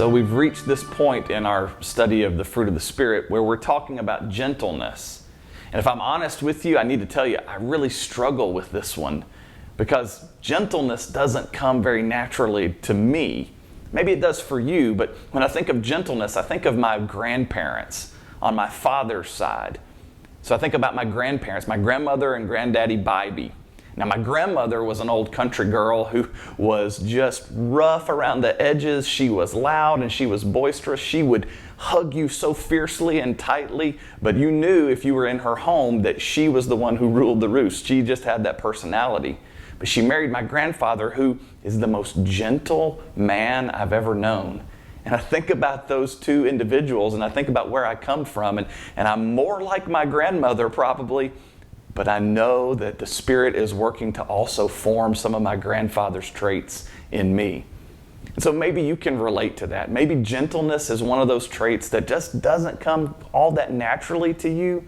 So we've reached this point in our study of the fruit of the Spirit where we're talking about gentleness. And if I'm honest with you, I need to tell you, I really struggle with this one because gentleness doesn't come very naturally to me. Maybe it does for you, but when I think of gentleness, I think of my grandparents on my father's side. So I think about my grandparents, my grandmother and granddaddy Bybee. Now, my grandmother was an old country girl who was just rough around the edges. She was loud and she was boisterous. She would hug you so fiercely and tightly, but you knew if you were in her home that she was the one who ruled the roost. She just had that personality. But she married my grandfather, who is the most gentle man I've ever known. And I think about those two individuals and I think about where I come from, and I'm more like my grandmother probably, but I know that the Spirit is working to also form some of my grandfather's traits in me. And so maybe you can relate to that. Maybe gentleness is one of those traits that just doesn't come all that naturally to you,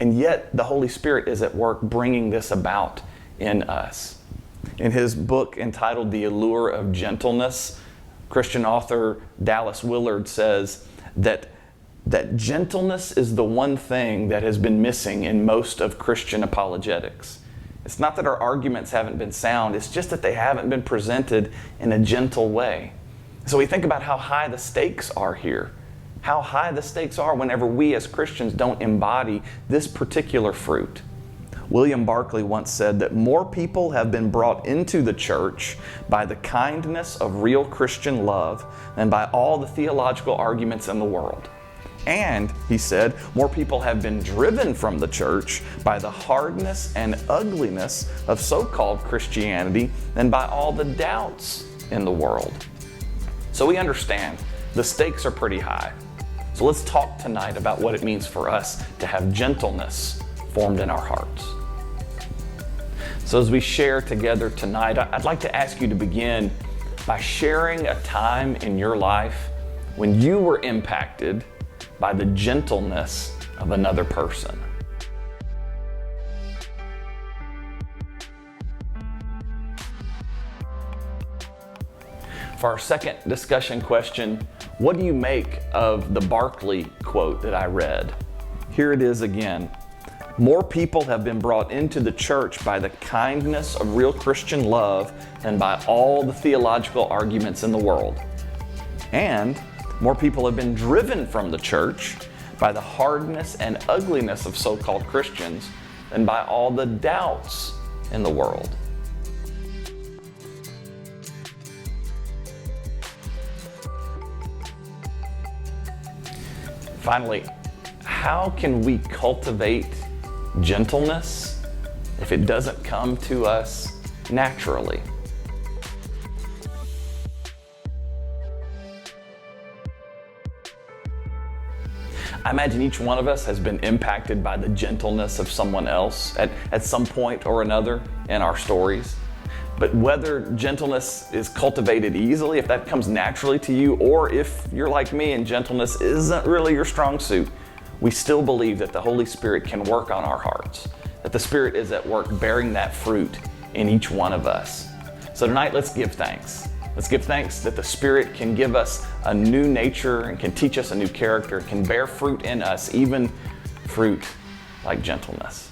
and yet the Holy Spirit is at work bringing this about in us. In his book entitled The Allure of Gentleness, Christian author Dallas Willard says that gentleness is the one thing that has been missing in most of Christian apologetics. It's not that our arguments haven't been sound, it's just that they haven't been presented in a gentle way. So we think about how high the stakes are here, how high the stakes are whenever we as Christians don't embody this particular fruit. William Barclay once said that more people have been brought into the church by the kindness of real Christian love than by all the theological arguments in the world. And, he said, more people have been driven from the church by the hardness and ugliness of so-called Christianity than by all the doubts in the world. So we understand the stakes are pretty high. So let's talk tonight about what it means for us to have gentleness formed in our hearts. So as we share together tonight, I'd like to ask you to begin by sharing a time in your life when you were impacted by the gentleness of another person. For our second discussion question, what do you make of the Barclay quote that I read? Here it is again. More people have been brought into the church by the kindness of real Christian love than by all the theological arguments in the world. And more people have been driven from the church by the hardness and ugliness of so-called Christians than by all the doubts in the world. Finally, how can we cultivate gentleness if it doesn't come to us naturally? I imagine each one of us has been impacted by the gentleness of someone else at some point or another in our stories. But whether gentleness is cultivated easily, if that comes naturally to you, or if you're like me and gentleness isn't really your strong suit, we still believe that the Holy Spirit can work on our hearts, that the Spirit is at work bearing that fruit in each one of us. So tonight, let's give thanks. Let's give thanks that the Spirit can give us a new nature and can teach us a new character, can bear fruit in us, even fruit like gentleness.